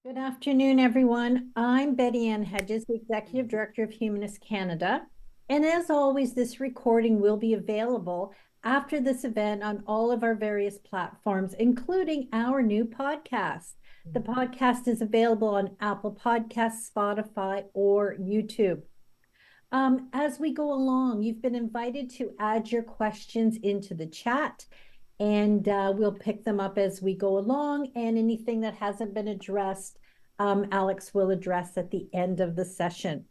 Good afternoon, everyone. I'm Betty Ann Hedges, the Executive Director of Humanist Canada. And as always, this recording will be available after this event on all of our various platforms, including our new podcast. The podcast is available on Apple Podcasts, Spotify, or YouTube. As we go along, you've been invited to add your questions into the chat, and we'll pick them up as we go along. And anything that hasn't been addressed, Alex will address at the end of the session.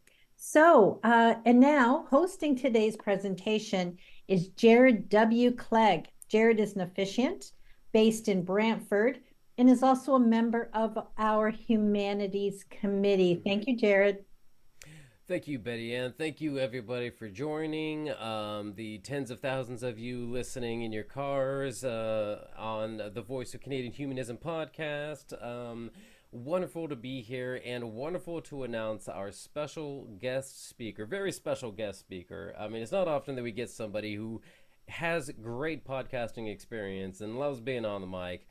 And now hosting today's presentation is Jared W. Clegg. Jared is an officiant based in Brantford and is also a member of our Humanities Committee. Thank you, Jared. Thank you, Betty Ann. Thank you, everybody, for joining. The tens of thousands of you listening in your cars on the Voice of Canadian Humanism podcast. Wonderful to be here and wonderful to announce our special guest speaker, very special guest speaker. I mean, it's not often that we get somebody who has great podcasting experience and loves being on the mic.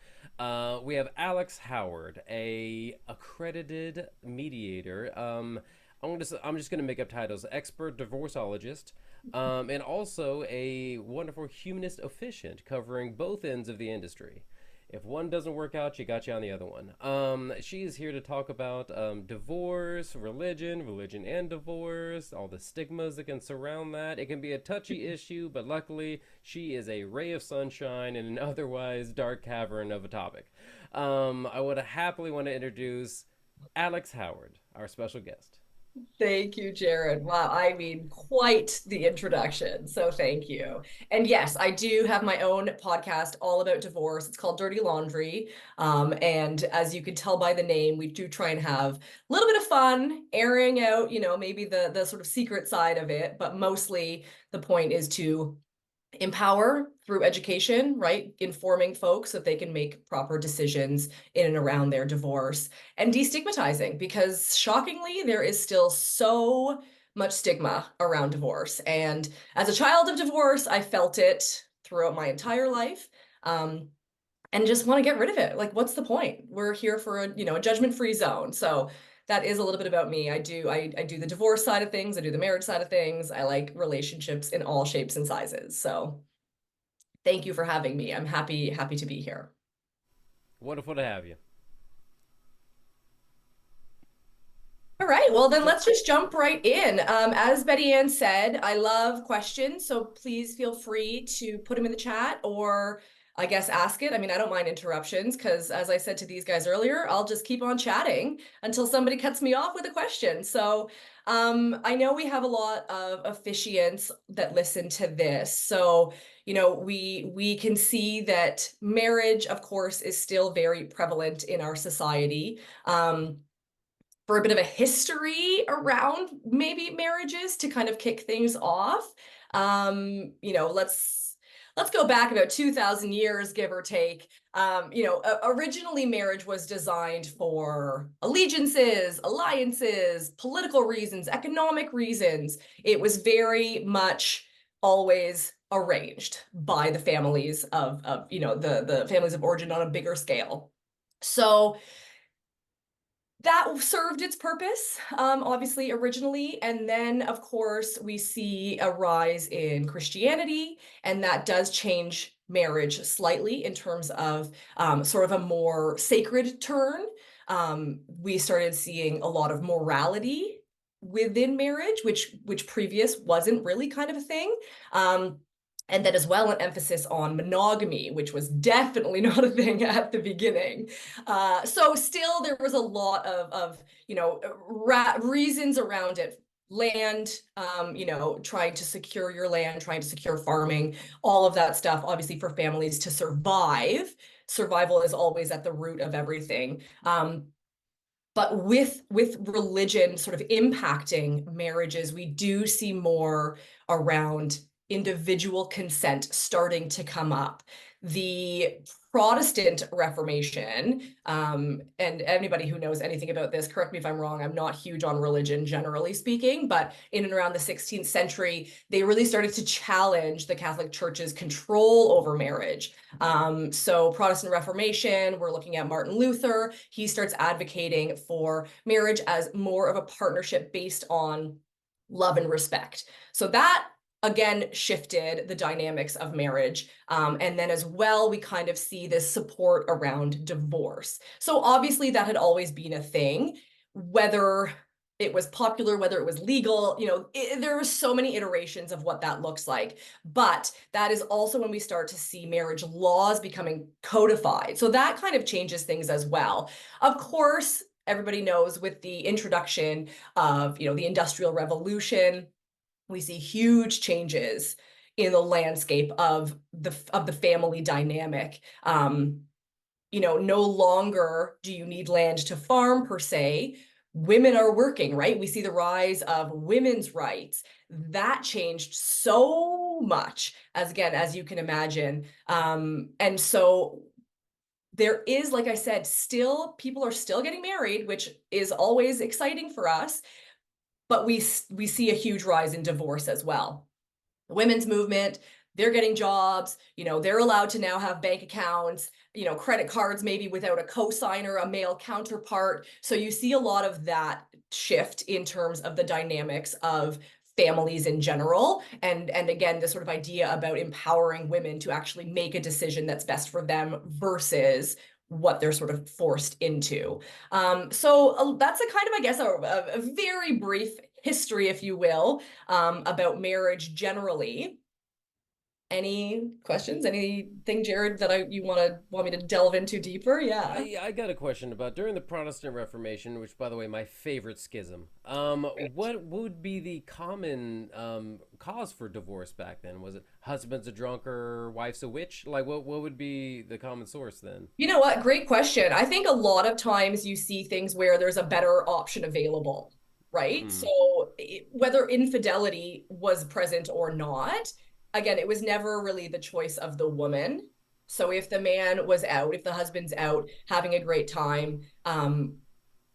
We have Alex Howard, a accredited mediator. I'm just gonna make up titles: expert divorceologist, and also a wonderful humanist officiant covering both ends of the industry. If one doesn't work out, you got you on the other one. She is here to talk about divorce, religion and divorce, all the stigmas that can surround that. It can be a touchy issue, but luckily she is a ray of sunshine in an otherwise dark cavern of a topic. I would happily want to introduce Alex Howard, our special guest. Thank you, Jared. Wow, I mean, quite the introduction. So thank you. And yes, I do have my own podcast all about divorce. It's called Dirty Laundry. And as you can tell by the name, we do try and have a little bit of fun airing out, maybe the sort of secret side of it, but mostly the point is to empower through education, right? Informing folks so that they can make proper decisions in and around their divorce, and destigmatizing, because shockingly, there is still so much stigma around divorce. And as a child of divorce, I felt it throughout my entire life. And just want to get rid of it. Like, what's the point? We're here for a judgment-free zone. So that is a little bit about me. I do the divorce side of things. I do the marriage side of things. I like relationships in all shapes and sizes. So thank you for having me. I'm happy to be here. Wonderful to have you. All right, well then let's just jump right in. As Betty Ann said, I love questions, so please feel free to put them in the chat, or I guess ask it. I mean, I don't mind interruptions, because as I said to these guys earlier, I'll just keep on chatting until somebody cuts me off with a question. So I know we have a lot of officiants that listen to this. So, we can see that marriage, of course, is still very prevalent in our society. For a bit of a history around maybe marriages to kind of kick things off. Let's go back about 2,000 years, give or take. Originally marriage was designed for allegiances, alliances, political reasons, economic reasons. It was very much always arranged by the families of the families of origin on a bigger scale. So that served its purpose, obviously, originally. And then, of course, we see a rise in Christianity, and that does change marriage slightly in terms of sort of a more sacred turn. We started seeing a lot of morality within marriage, which previous wasn't really kind of a thing. And then as well, an emphasis on monogamy, which was definitely not a thing at the beginning. So still there was a lot of reasons around it. Land, trying to secure your land, trying to secure farming, all of that stuff, obviously for families to survive. Survival is always at the root of everything. But with religion sort of impacting marriages, we do see more around individual consent starting to come up. the Protestant Reformation, and anybody who knows anything about this, correct me if I'm wrong, I'm not huge on religion, generally speaking, but in and around the 16th century, they really started to challenge the Catholic Church's control over marriage. So Protestant Reformation, we're looking at Martin Luther. He starts advocating for marriage as more of a partnership based on love and respect. So that again shifted the dynamics of marriage. And then as well, we kind of see this support around divorce. So obviously that had always been a thing, whether it was popular, whether it was legal, there were so many iterations of what that looks like. But that is also when we start to see marriage laws becoming codified. So that kind of changes things as well. Of course, everybody knows with the introduction of, the Industrial Revolution, we see huge changes in the landscape of the family dynamic. No longer do you need land to farm per se. Women are working, right? We see the rise of women's rights. That changed so much, as you can imagine. And so there is, like I said, people are still getting married, which is always exciting for us. But we see a huge rise in divorce as well. The women's movement, they're getting jobs, they're allowed to now have bank accounts, credit cards, maybe without a co-signer, a male counterpart. So you see a lot of that shift in terms of the dynamics of families in general. And again, this sort of idea about empowering women to actually make a decision that's best for them versus what they're sort of forced into. So that's a kind of, I guess, a very brief history, if you will, about marriage generally. Any questions? Anything, Jared, that you want me to delve into deeper? Yeah. I got a question about during the Protestant Reformation, which, by the way, my favorite schism. What would be the common cause for divorce back then? Was it husband's a drunk or wife's a witch? Like, what would be the common source then? You know what? Great question. I think a lot of times you see things where there's a better option available, right? So whether infidelity was present or not, again, it was never really the choice of the woman. So if the man was out, if the husband's out having a great time,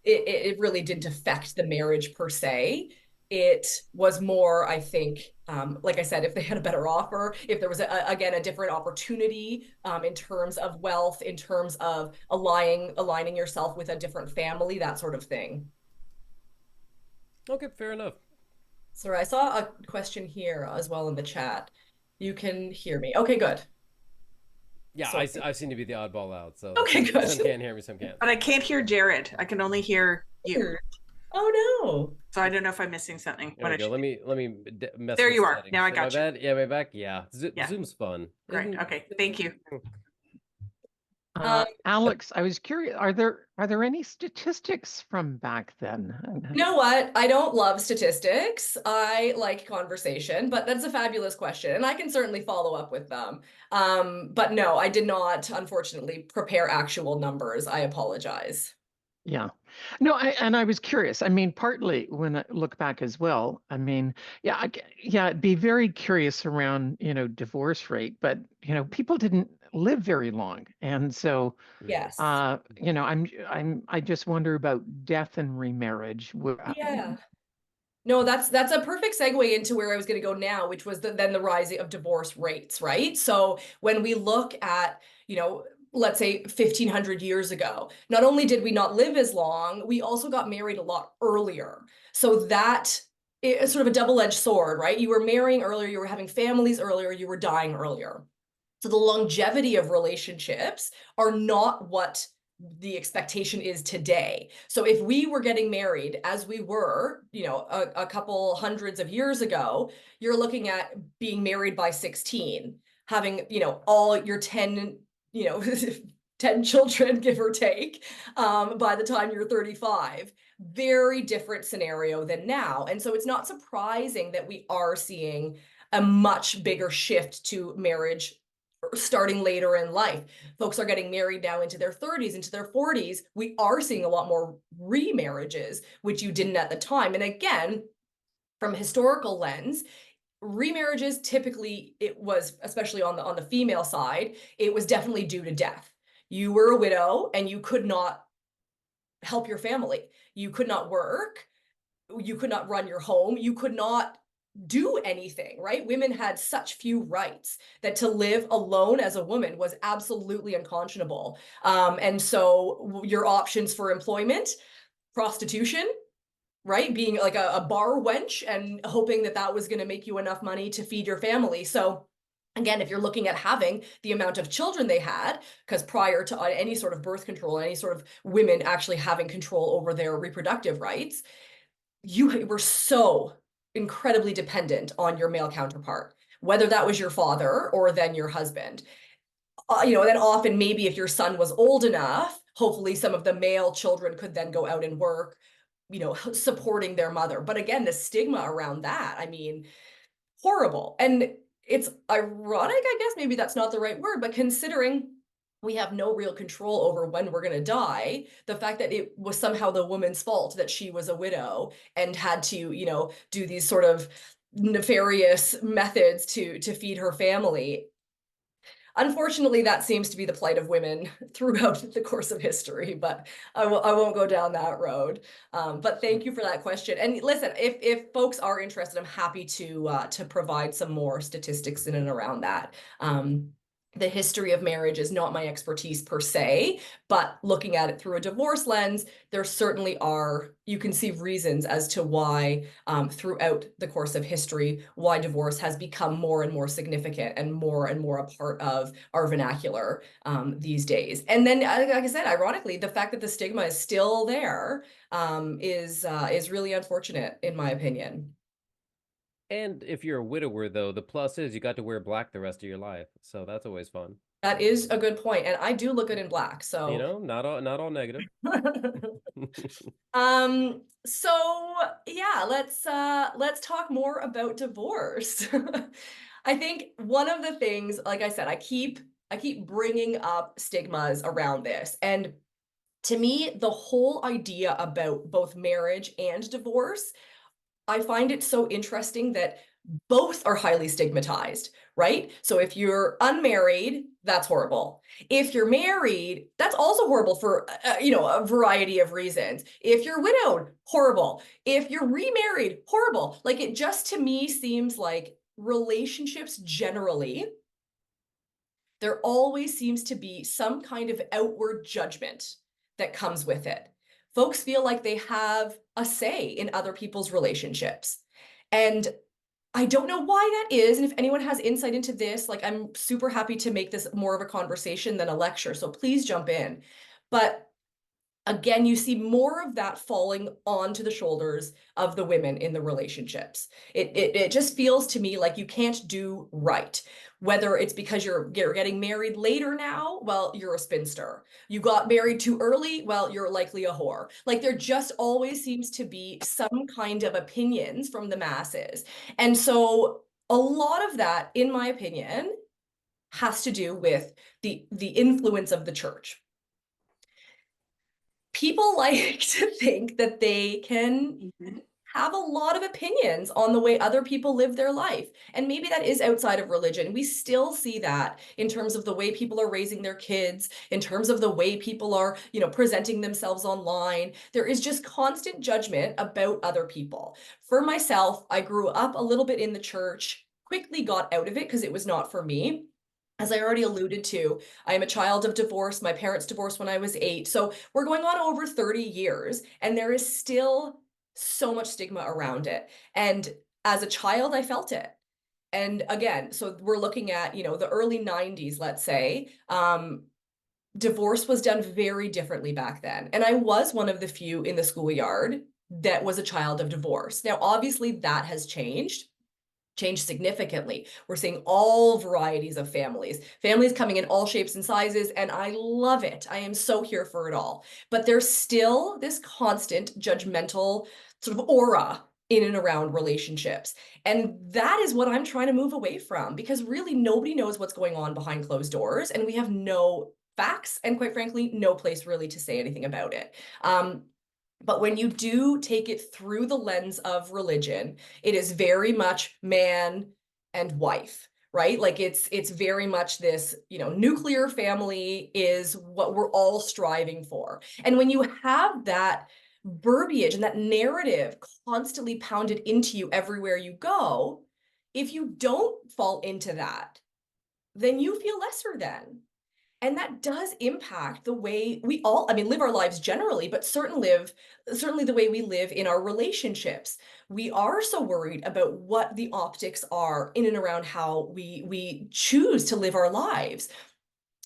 it really didn't affect the marriage per se. It was more, I think, like I said, if they had a better offer, if there was, again, a different opportunity in terms of wealth, in terms of aligning yourself with a different family, that sort of thing. Okay, fair enough. Sorry, I saw a question here as well in the chat. You can hear me. Okay, good. Yeah, So, I seem to be the oddball out. So okay, good. Some can't hear me, some can't. But I can't hear Jared. I can only hear you. Weird. Oh no. So I don't know if I'm missing something. There we go. Let me mess There with you are. settings. Now I Am got you. bad? Yeah, my back. Yeah. Yeah. Zoom's fun. Great. Okay. Thank you. Alex, I was curious, are there any statistics from back then? You know what? I don't love statistics. I like conversation, but that's a fabulous question, and I can certainly follow up with them. But no, I did not, unfortunately, prepare actual numbers. I apologize. Yeah. No, I was curious. I mean, partly when I look back as well, I mean, yeah, I'd be very curious around, divorce rate, but, people didn't live very long. And so, Yes. I just wonder about death and remarriage. Yeah. No, that's a perfect segue into where I was going to go now, which was then the rising of divorce rates, right? So when we look at, let's say 1500 years ago, not only did we not live as long, we also got married a lot earlier. So that is sort of a double-edged sword, right? You were marrying earlier, you were having families earlier, you were dying earlier. So the longevity of relationships are not what the expectation is today. So if we were getting married as we were, a couple hundreds of years ago, you're looking at being married by 16, having, all your 10 10 children, give or take, by the time you're 35. Very different scenario than now. And so it's not surprising that we are seeing a much bigger shift to marriage starting later in life. Folks are getting married now into their 30s, into their 40s. We are seeing a lot more remarriages, which you didn't at the time. And again, from a historical lens, remarriages, typically it was, especially on the female side, it was definitely due to death. You were a widow and you could not help your family. You could not work. You could not run your home. You could not do anything, right? Women had such few rights that to live alone as a woman was absolutely unconscionable. And so your options for employment, prostitution, right? Being like a bar wench and hoping that that was going to make you enough money to feed your family. So again, if you're looking at having the amount of children they had, because prior to any sort of birth control, any sort of women actually having control over their reproductive rights, you were so incredibly dependent on your male counterpart, whether that was your father or then your husband. Then often maybe if your son was old enough, hopefully some of the male children could then go out and work, supporting their mother. But again, the stigma around that, I mean, horrible. And it's ironic, I guess, maybe that's not the right word, but considering we have no real control over when we're going to die, the fact that it was somehow the woman's fault that she was a widow and had to, do these sort of nefarious methods to feed her family. Unfortunately, that seems to be the plight of women throughout the course of history, but I won't go down that road. But thank you for that question. And listen, if folks are interested, I'm happy to provide some more statistics in and around that. The history of marriage is not my expertise per se, but looking at it through a divorce lens, there certainly you can see reasons as to why throughout the course of history, why divorce has become more and more significant and more a part of our vernacular these days. And then, like I said, ironically, the fact that the stigma is still there is really unfortunate, in my opinion. And if you're a widower, though, the plus is you got to wear black the rest of your life. So that's always fun. That is a good point. And I do look good in black. So, not all negative. So yeah, let's talk more about divorce. I think one of the things, like I said, I keep bringing up stigmas around this. And to me, the whole idea about both marriage and divorce, I find it so interesting that both are highly stigmatized, right? So if you're unmarried, that's horrible. If you're married, that's also horrible for, a variety of reasons. If you're widowed, horrible. If you're remarried, horrible. Like, it just, to me, seems like relationships generally, there always seems to be some kind of outward judgment that comes with it. Folks feel like they have a say in other people's relationships. And I don't know why that is. And if anyone has insight into this, like, I'm super happy to make this more of a conversation than a lecture. So please jump in. But again, you see more of that falling onto the shoulders of the women in the relationships. It just feels to me like you can't do right. Whether it's because you're getting married later now, well, you're a spinster. You got married too early, well, you're likely a whore. Like, there just always seems to be some kind of opinions from the masses. And so a lot of that, in my opinion, has to do with the influence of the church. People like to think that they can have a lot of opinions on the way other people live their life. And maybe that is outside of religion. We still see that in terms of the way people are raising their kids, in terms of the way people are, presenting themselves online. There is just constant judgment about other people. For myself, I grew up a little bit in the church, quickly got out of it because it was not for me. As I already alluded to, I am a child of divorce. My parents divorced when I was 8. So we're going on over 30 years, and there is still so much stigma around it. And as a child, I felt it. And again, so we're looking at, the early 90s, let's say, divorce was done very differently back then. And I was one of the few in the schoolyard that was a child of divorce. Now, obviously, that has changed significantly. We're seeing all varieties of families coming in all shapes and sizes, and I love it. I am so here for it all. But there's still this constant judgmental sort of aura in and around relationships. And that is what I'm trying to move away from, because really nobody knows what's going on behind closed doors, and we have no facts and, quite frankly, no place really to say anything about it. But when you do take it through the lens of religion, it is very much man and wife, right? Like it's very much this, nuclear family is what we're all striving for. And when you have that verbiage and that narrative constantly pounded into you everywhere you go, if you don't fall into that, then you feel lesser than. And that does impact the way we all, live our lives generally, but certainly the way we live in our relationships. We are so worried about what the optics are in and around how we choose to live our lives.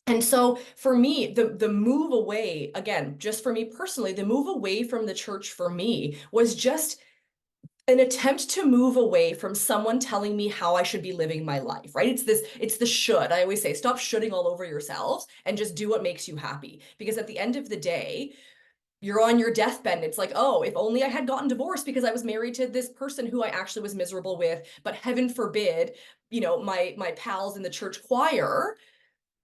And so for me, the move away, again, just for me personally, the move away from the church for me was just an attempt to move away from someone telling me how I should be living my life, right? It's the should. I always say, stop shoulding all over yourselves and just do what makes you happy. Because at the end of the day, you're on your deathbed and it's like, oh, if only I had gotten divorced because I was married to this person who I actually was miserable with, but heaven forbid, my pals in the church choir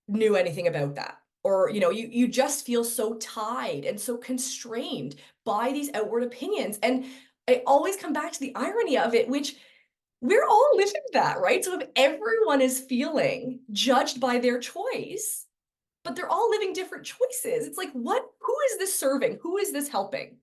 knew anything about that. Or, you just feel so tied and so constrained by these outward opinions. And I always come back to the irony of it, which we're all living that, right? So if everyone is feeling judged by their choice, but they're all living different choices, it's like, who is this serving? Who is this helping?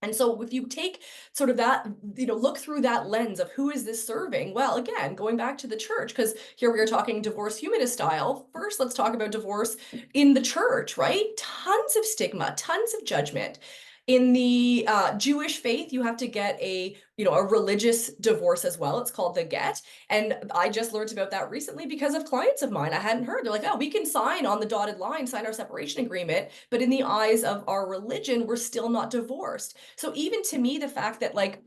And so if you take sort of that, look through that lens of who is this serving? Well, again, going back to the church, because here we are talking divorce humanist style. First, let's talk about divorce in the church, right? Tons of stigma, tons of judgment. In the Jewish faith, you have to get a religious divorce as well. It's called the get. And I just learned about that recently because of clients of mine. I hadn't heard. They're like, oh, we can sign on the dotted line, sign our separation agreement. But in the eyes of our religion, we're still not divorced. So even to me, the fact that like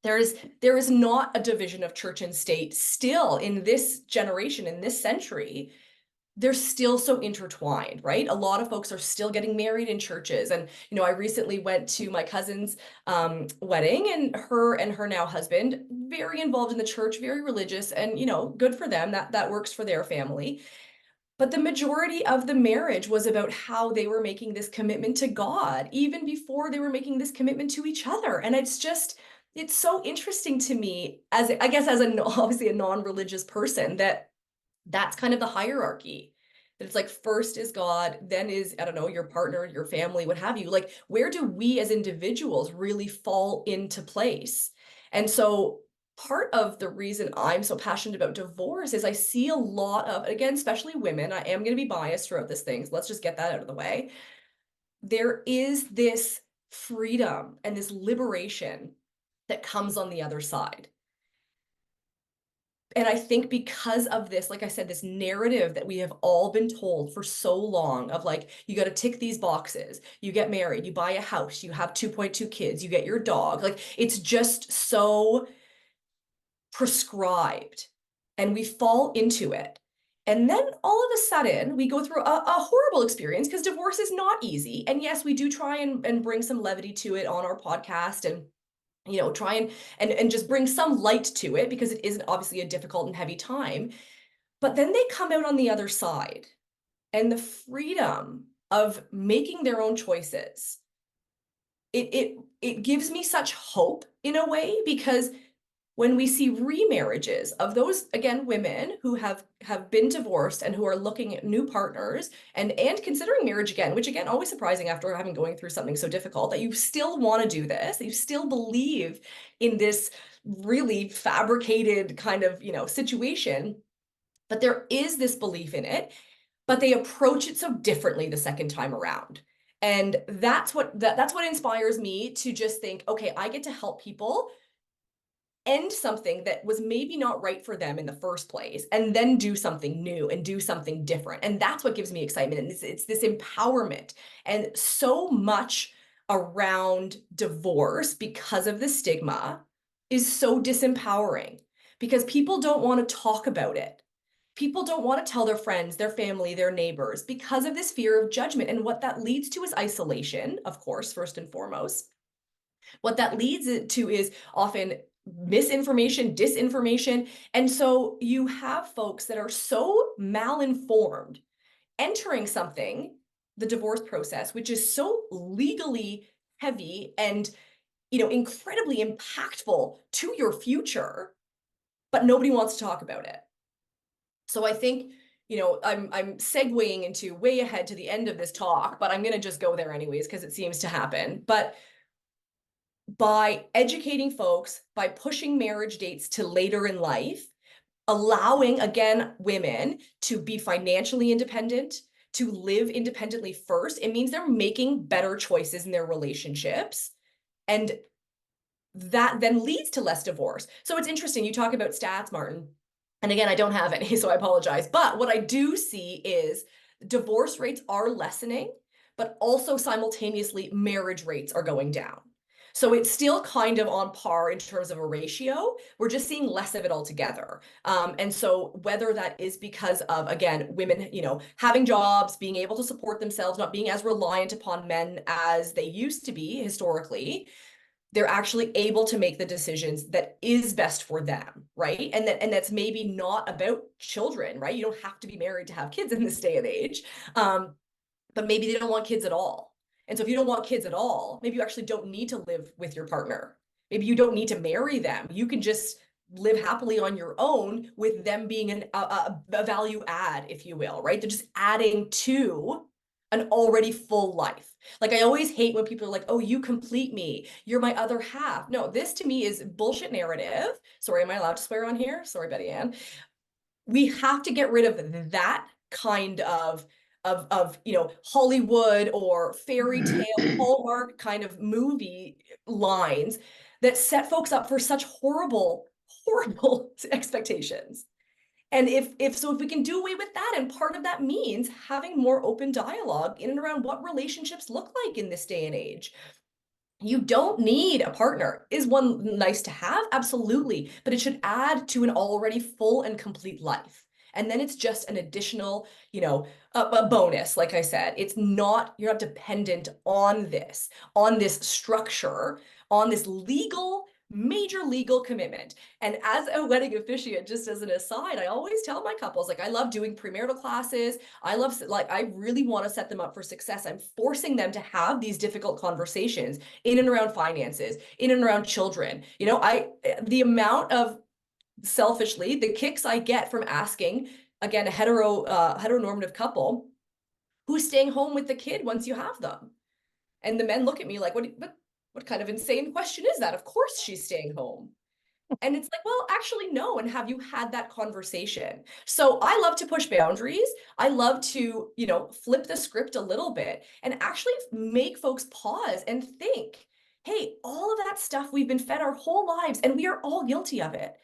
there is not a division of church and state still in this generation, in this century, they're still so intertwined, right? A lot of folks are still getting married in churches. And, I recently went to my cousin's wedding, and her now husband, very involved in the church, very religious, and, good for them. That works for their family. But the majority of the marriage was about how they were making this commitment to God, even before they were making this commitment to each other. And it's so interesting to me as, I guess, as obviously a non-religious person, that's kind of the hierarchy. That it's like first is God, then is, I don't know, your partner, your family, what have you. Like, where do we as individuals really fall into place? And so part of the reason I'm so passionate about divorce is I see a lot of, again, especially women, I am going to be biased throughout this thing, so let's just get that out of the way. There is this freedom and this liberation that comes on the other side. And I think because of this, like I said, this narrative that we have all been told for so long of like, you got to tick these boxes, you get married, you buy a house, you have 2.2 kids, you get your dog. Like, it's just so prescribed and we fall into it. And then all of a sudden we go through a horrible experience because divorce is not easy. And yes, we do try and bring some levity to it on our podcast and try and just bring some light to it because it isn't obviously a difficult and heavy time. But then they come out on the other side and the freedom of making their own choices. It gives me such hope in a way, because when we see remarriages of those, again, women who have been divorced and who are looking at new partners and considering marriage again, which again, always surprising after having going through something so difficult, that you still want to do this, that you still believe in this really fabricated kind of, situation, but there is this belief in it, but they approach it so differently the second time around. And that's what inspires me to just think, okay, I get to help people end something that was maybe not right for them in the first place, and then do something new and do something different. And that's what gives me excitement. And it's this empowerment. And so much around divorce, because of the stigma, is so disempowering, because people don't want to talk about it. People don't want to tell their friends, their family, their neighbors, because of this fear of judgment. And what that leads to is isolation, of course, first and foremost. What that leads to is often misinformation, disinformation. And so you have folks that are so malinformed entering something, the divorce process, which is so legally heavy and incredibly impactful to your future, but nobody wants to talk about it. So I think, you know, I'm segueing into way ahead to the end of this talk, but I'm going to just go there anyways because it seems to happen. But by educating folks, by pushing marriage dates to later in life, allowing, again, women to be financially independent, to live independently first, it means they're making better choices in their relationships. And that then leads to less divorce. So it's interesting. You talk about stats, Martin. And again, I don't have any, so I apologize. But what I do see is divorce rates are lessening, but also simultaneously marriage rates are going down. So it's still kind of on par in terms of a ratio. We're just seeing less of it altogether. And so whether that is because of, again, women, you know, having jobs, being able to support themselves, not being as reliant upon men as they used to be historically, they're actually able to make the decisions that is best for them, right? And that's maybe not about children, right? You don't have to be married to have kids in this day and age, but maybe they don't want kids at all. And so if you don't want kids at all, maybe you actually don't need to live with your partner. Maybe you don't need to marry them. You can just live happily on your own with them being a value add, if you will, right? They're just adding to an already full life. Like I always hate when people are like, oh, you complete me. You're my other half. No, this to me is bullshit narrative. Sorry, am I allowed to swear on here? Sorry, Betty Ann. We have to get rid of that kind of you know, Hollywood or fairy tale Hallmark kind of movie lines that set folks up for such horrible expectations. And if we can do away with that, and part of that means having more open dialogue in and around what relationships look like in this day and age. You don't need a partner. Is one nice to have? Absolutely. But it should add to an already full and complete life. And then it's just an additional, you know, a bonus. Like I said, it's not, you're not dependent on this structure, on this major legal commitment. And as a wedding officiant, just as an aside, I always tell my couples, like, I love doing premarital classes. I really want to set them up for success. I'm forcing them to have these difficult conversations in and around finances, in and around children. You know, the amount of selfishly, the kicks I get from asking, again, a heteronormative couple, who's staying home with the kid once you have them? And the men look at me like, what kind of insane question is that? Of course she's staying home. And it's like, well, actually, no. And have you had that conversation? So I love to push boundaries. I love to, you know, flip the script a little bit and actually make folks pause and think, hey, all of that stuff we've been fed our whole lives, and we are all guilty of it.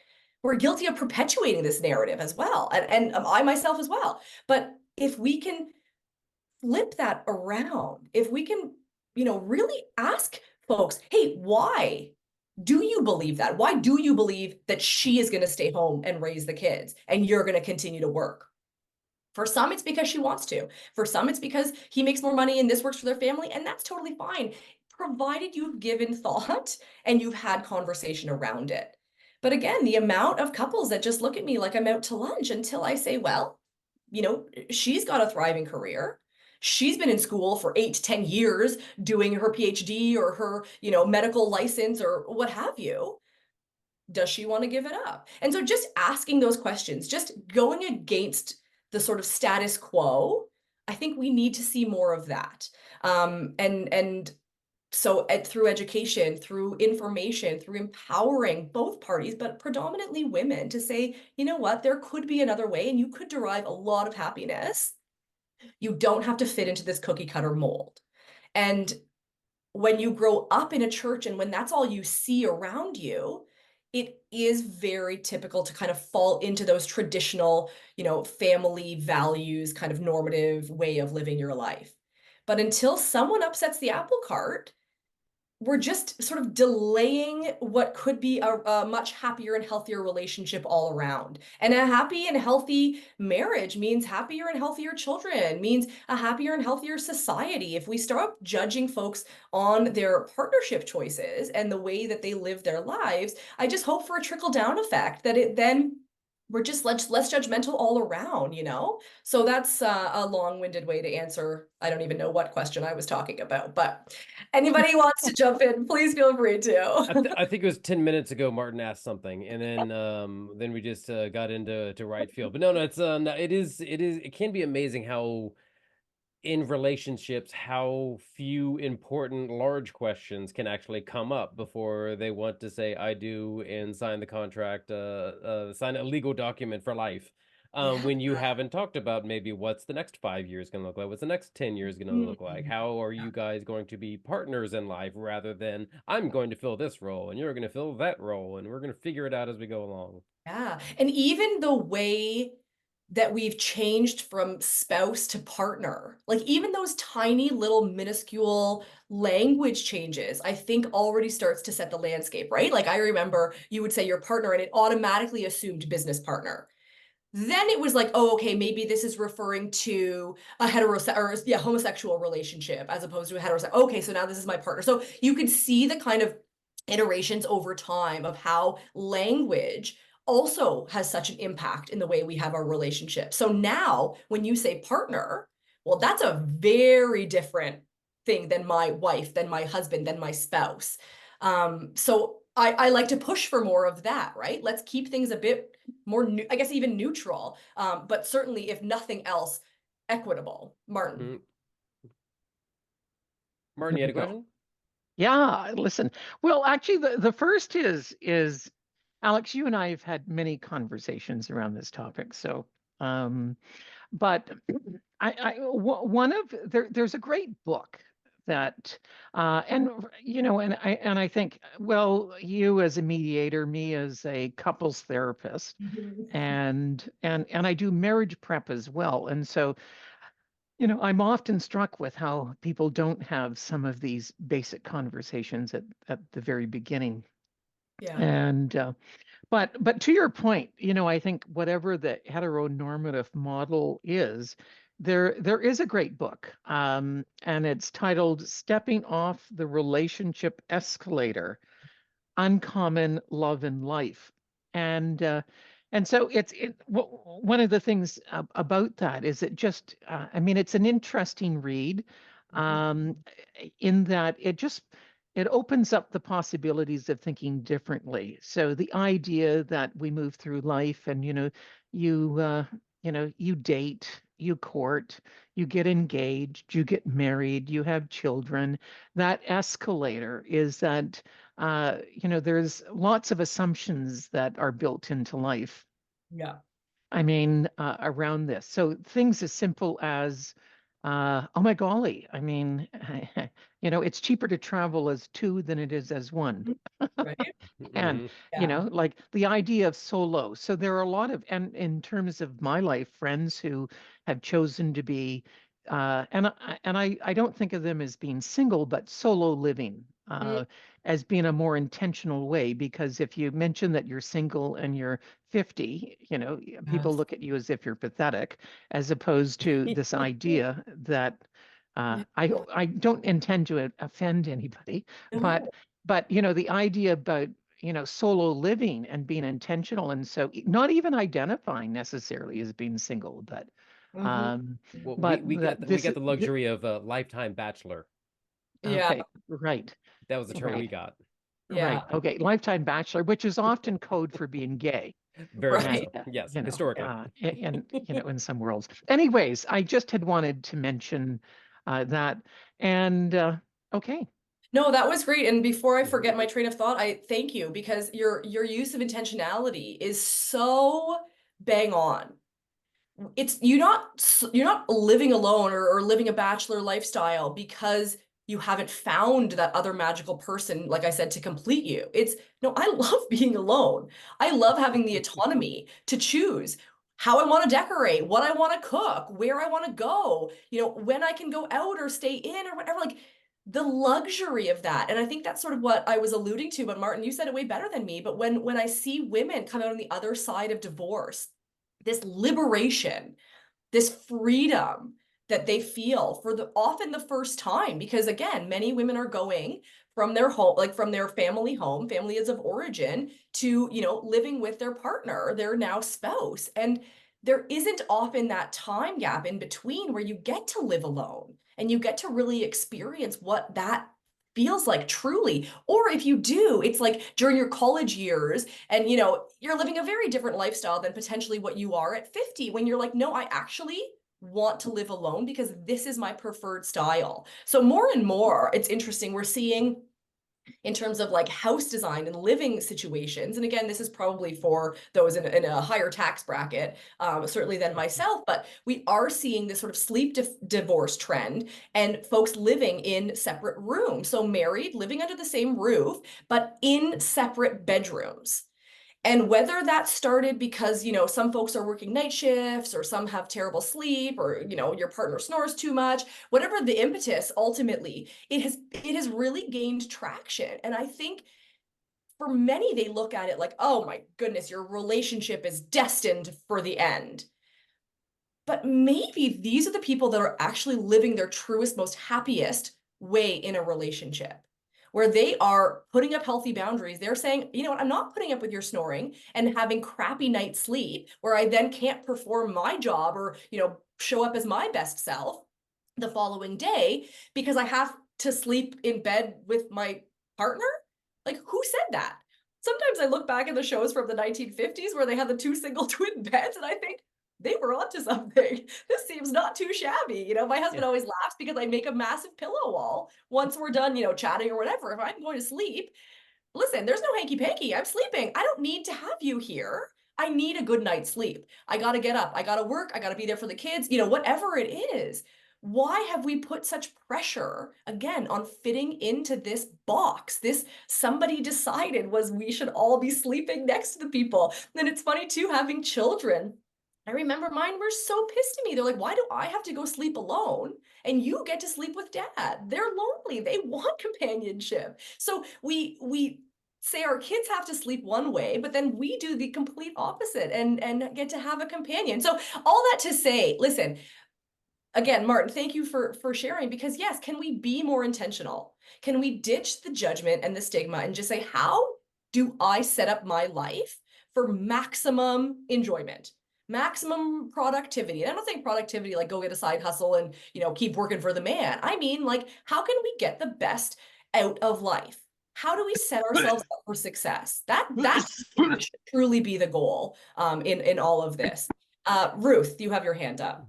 We're guilty of perpetuating this narrative as well. And I myself as well. But if we can flip that around, if we can, you know, really ask folks, hey, why do you believe that? Why do you believe that she is going to stay home and raise the kids and you're going to continue to work? For some, it's because she wants to. For some, it's because he makes more money and this works for their family, and that's totally fine, provided you've given thought and you've had conversation around it. But again, the amount of couples that just look at me like I'm out to lunch until I say, well, you know, she's got a thriving career. She's been in school for 8 to 10 years doing her PhD or her, you know, medical license or what have you. Does she want to give it up? And so just asking those questions, just going against the sort of status quo, I think we need to see more of that. And so through education, through information, through empowering both parties, but predominantly women, to say, you know what, there could be another way and you could derive a lot of happiness. You don't have to fit into this cookie cutter mold. And when you grow up in a church and when that's all you see around you, it is very typical to kind of fall into those traditional, you know, family values, kind of normative way of living your life. But until someone upsets the apple cart, we're just sort of delaying what could be a much happier and healthier relationship all around. And a happy and healthy marriage means happier and healthier children, means a happier and healthier society. If we start judging folks on their partnership choices and the way that they live their lives, I just hope for a trickle down effect, that it then we're just less judgmental all around, you know? So that's a long-winded way to answer. I don't even know what question I was talking about, but anybody wants to jump in, please feel free to. I think it was 10 minutes ago Martin asked something, and then we just got into right field. But no, it's no, it can be amazing how in relationships how few important large questions can actually come up before they want to say I do and sign the contract, sign a legal document for life. Yeah. When you haven't talked about maybe what's the next 5 years going to look like, what's the next 10 years going to look like, Mhm. how are you guys going to be partners in life rather than I'm going to fill this role and you're going to fill that role and we're going to figure it out as we go along. Yeah. And even the way that we've changed from spouse to partner, like even those tiny little minuscule language changes, I think already starts to set the landscape, right? Like I remember you would say your partner and it automatically assumed business partner. Then it was like, oh, okay, maybe this is referring to a homosexual relationship as opposed to a heterosexual. Okay, so now this is my partner. So you could see the kind of iterations over time of how language also has such an impact in the way we have our relationship. So now when you say partner, well, that's a very different thing than my wife, than my husband, than my spouse. So I like to push for more of that, right? Let's keep things a bit more, I guess, even neutral, but certainly, if nothing else, equitable. Martin. Mm. Martin, There you had we a go. question? Yeah, listen. Well, actually, the first is Alex, you and I have had many conversations around this topic. So, but one of there's a great book that and and I think, well, you as a mediator, me as a couples therapist, Mhm. and I do marriage prep as well. And so, I'm often struck with how people don't have some of these basic conversations at the very beginning. Yeah. And but to your point, I think whatever the heteronormative model is, there is a great book, and it's titled "Stepping Off the Relationship Escalator: Uncommon Love in Life," and so one of the things about that is it just, I mean, it's an interesting read, Mhm. um, in that it opens up the possibilities of thinking differently. So the idea that we move through life and you you date, you court, you get engaged, you get married, you have children. That escalator is that there's lots of assumptions that are built into life. Yeah. I mean, around this. So things as simple as, oh my golly, I mean, it's cheaper to travel as two than it is as one. Right. And, Hmm. Yeah. like the idea of solo. So there are a lot of, and in terms of my life, friends who have chosen to be, and I don't think of them as being single, but solo living, Mm, as being a more intentional way. Because if you mention that you're single and you're 50, people yes. look at you as if you're pathetic, as opposed to this idea that, I don't intend to offend anybody, but No. the idea about solo living and being intentional, and so not even identifying necessarily as being single, but Mhm. um Well, but that we this got the luxury of a lifetime bachelor. Yeah. okay, right, That was the term we right, got. Yeah. okay, lifetime bachelor, which is often code for being gay. Very much Right. so. Yes, historically. And in some worlds. Anyways, I just had wanted to mention that, and okay. No, that was great. And before I Mhm. forget my train of thought, I thank you because your use of intentionality is so bang on. It's you're not living alone or living a bachelor lifestyle because you haven't found that other magical person, like I said, to complete you. It's no, I love being alone. I love having the autonomy to choose how I want to decorate, what I want to cook, where I want to go, when I can go out or stay in or whatever, like the luxury of that. And I think that's sort of what I was alluding to, but Martin, you said it way better than me. But when I see women come out on the other side of divorce, this liberation, this freedom, that they feel for often the first time, because again, many women are going from their home, like from their family home, families of origin, to, living with their partner, their now spouse. And there isn't often that time gap in between where you get to live alone and you get to really experience what that feels like truly. Or if you do, it's like during your college years and, you're living a very different lifestyle than potentially what you are at 50, when you're like, no, I actually want to live alone because this is my preferred style. So more and more, it's interesting, we're seeing in terms of like house design and living situations. And again, this is probably for those in a higher tax bracket, certainly than myself, but we are seeing this sort of sleep divorce trend and folks living in separate rooms. So married, living under the same roof, but in separate bedrooms. And whether that started because, some folks are working night shifts or some have terrible sleep or, your partner snores too much, whatever the impetus, ultimately, it has really gained traction. And I think for many, they look at it like, oh my goodness, your relationship is destined for the end. But maybe these are the people that are actually living their truest, most happiest way in a relationship, where they are putting up healthy boundaries. They're saying, you know what, I'm not putting up with your snoring and having crappy night's sleep where I then can't perform my job or, show up as my best self the following day because I have to sleep in bed with my partner. Like, who said that? Sometimes I look back at the shows from the 1950s where they had the two single twin beds and I think, they were onto something. This seems not too shabby. My husband always laughs because I make a massive pillow wall once we're done, chatting or whatever. If I'm going to sleep, listen, there's no hanky panky. I'm sleeping. I don't need to have you here. I need a good night's sleep. I got to get up. I got to work. I got to be there for the kids, whatever it is. Why have we put such pressure, again, on fitting into this box? This somebody decided was we should all be sleeping next to the people. And it's funny too, having children. I remember mine were so pissed at me. They're like, why do I have to go sleep alone and you get to sleep with dad? They're lonely. They want companionship. So we say our kids have to sleep one way, but then we do the complete opposite and get to have a companion. So all that to say, listen, again, Martin, thank you for sharing, because yes, can we be more intentional? Can we ditch the judgment and the stigma and just say, how do I set up my life for maximum enjoyment? Maximum productivity. And I don't think productivity like go get a side hustle and, keep working for the man. I mean, like, how can we get the best out of life? How do we set ourselves up for success? That should truly be the goal in all of this. Ruth, you have your hand up.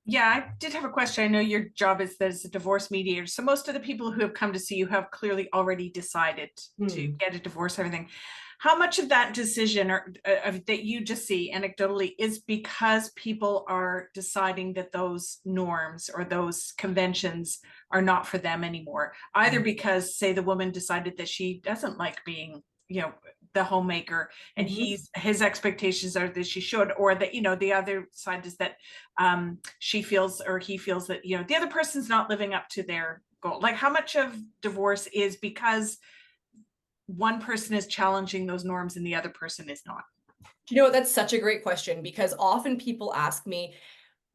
Yeah, I did have a question. I know your job is as a divorce mediator. So most of the people who have come to see you have clearly already decided to get a divorce, everything. How much of that decision or that you just see anecdotally is because people are deciding that those norms or those conventions are not for them anymore? Either because, say, the woman decided that she doesn't like being, the homemaker, and his expectations are that she should, or that, the other side is that she feels or he feels that, the other person's not living up to their goal. Like, how much of divorce is because one person is challenging those norms and the other person is not? That's such a great question, because often people ask me,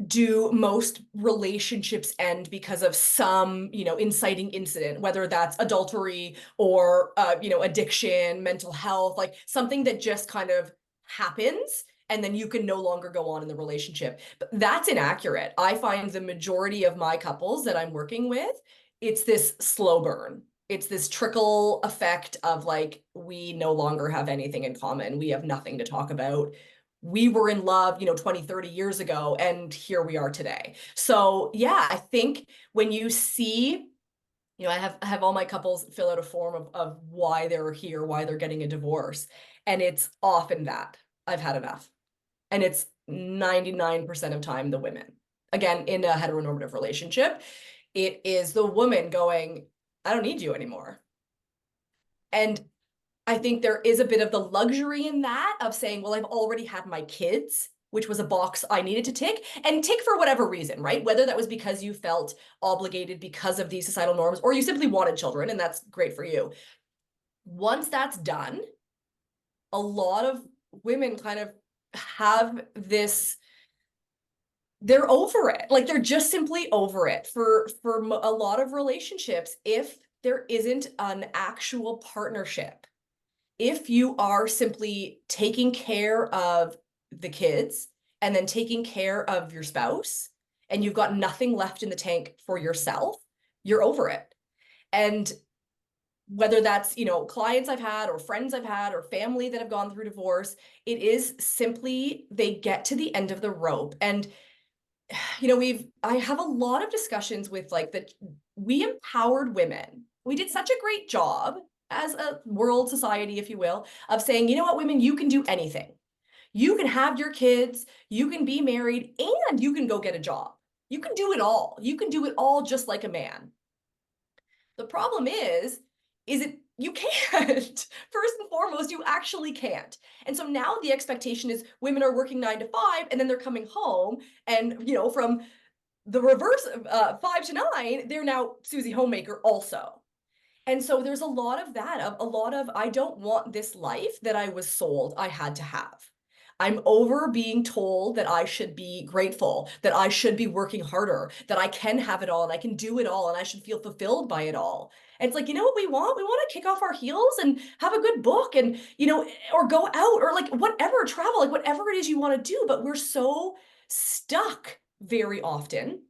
do most relationships end because of some, inciting incident, whether that's adultery or, addiction, mental health, like something that just kind of happens and then you can no longer go on in the relationship. But that's inaccurate. I find the majority of my couples that I'm working with, it's this slow burn. It's this trickle effect of like, we no longer have anything in common. We have nothing to talk about. We were in love, 20, 30 years ago, and here we are today. So yeah, I think when you see, I have all my couples fill out a form of why they're here, why they're getting a divorce. And it's often that I've had enough. And it's 99% of time the women. Again, in a heteronormative relationship, it is the woman going, I don't need you anymore. And I think there is a bit of the luxury in that of saying, well, I've already had my kids, which was a box I needed to tick, and tick for whatever reason, right? Whether that was because you felt obligated because of these societal norms, or you simply wanted children, and that's great for you. Once that's done, a lot of women kind of have this they're over it. Like they're just simply over it for a lot of relationships. If there isn't an actual partnership, if you are simply taking care of the kids and then taking care of your spouse and you've got nothing left in the tank for yourself, you're over it. And whether that's, you know, clients I've had or friends I've had or family that have gone through divorce, it is simply they get to the end of the rope. And you know, I have a lot of discussions with like that we empowered women. We did such a great job as a world society, if you will, of saying, you know what, women, you can do anything. You can have your kids, you can be married, and you can go get a job. You can do it all. You can do it all just like a man. The problem is you can't. First and foremost, you actually can't. And so now the expectation is women are working 9 to 5 and then they're coming home and, you know, from the reverse of 5 to 9, they're now Susie Homemaker also. And so there's a lot of that, a lot of I don't want this life that I was sold I had to have. I'm over being told that I should be grateful, that I should be working harder, that I can have it all and I can do it all and I should feel fulfilled by it all. And it's like, you know what we want? We want to kick off our heels and have a good book and, you know, or go out or like whatever, travel, like whatever it is you want to do. But we're so stuck very often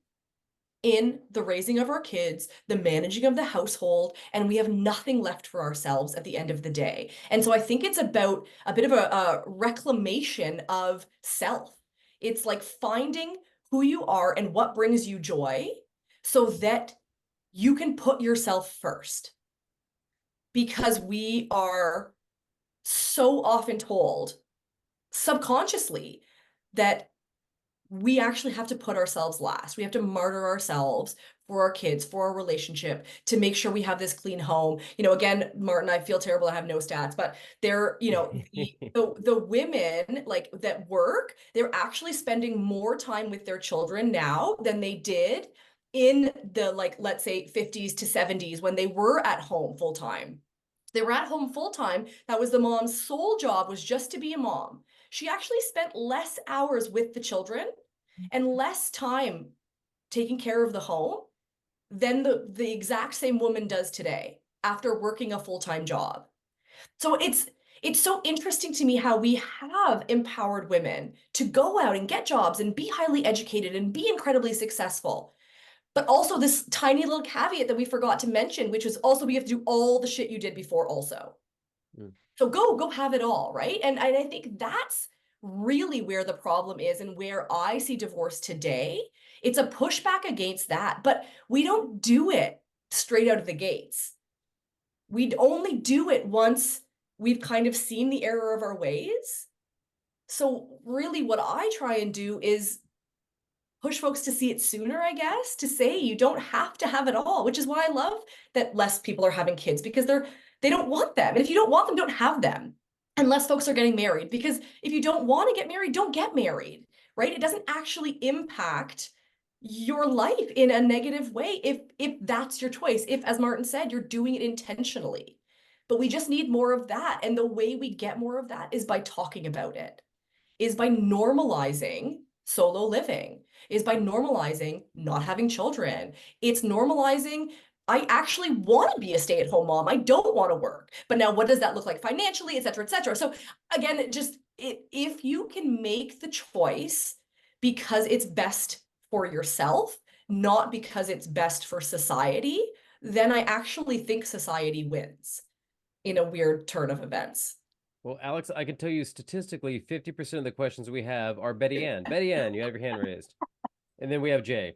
in the raising of our kids, the managing of the household, and we have nothing left for ourselves at the end of the day. And so I think it's about a bit of a reclamation of self. It's like finding who you are and what brings you joy so that you can put yourself first. Because we are so often told subconsciously that we actually have to put ourselves last. We have to martyr ourselves for our kids, for our relationship, to make sure we have this clean home. You know, again, Martin, I feel terrible. I have no stats, but they're, you know, the women like that work, they're actually spending more time with their children now than they did in the, like, let's say 50s to 70s when they were at home full time. They were at home full time. That was the mom's sole job, was just to be a mom. She actually spent less hours with the children and less time taking care of the home than the exact same woman does today after working a full-time job. So it's so interesting to me how we have empowered women to go out and get jobs and be highly educated and be incredibly successful. But also this tiny little caveat that we forgot to mention, which is also we have to do all the shit you did before also. So go have it all, right? And I think that's really where the problem is and where I see divorce today. It's a pushback against that, but we don't do it straight out of the gates. We'd only do it once we've kind of seen the error of our ways. So really what I try and do is push folks to see it sooner, I guess, to say you don't have to have it all, which is why I love that less people are having kids because they don't want them. And if you don't want them, don't have them. And less folks are getting married because if you don't want to get married, don't get married, right? It doesn't actually impact your life in a negative way if that's your choice. If, as Martin said, you're doing it intentionally. But we just need more of that. And the way we get more of that is by talking about it, is by normalizing solo living, is by normalizing not having children. It's normalizing, I actually want to be a stay-at-home mom. I don't want to work. But now what does that look like financially, et cetera, et cetera. So again, if you can make the choice because it's best for yourself, not because it's best for society, then I actually think society wins in a weird turn of events. Well, Alex, I can tell you statistically, 50% of the questions we have are Betty Ann. Betty Ann, you have your hand raised. And then we have Jay.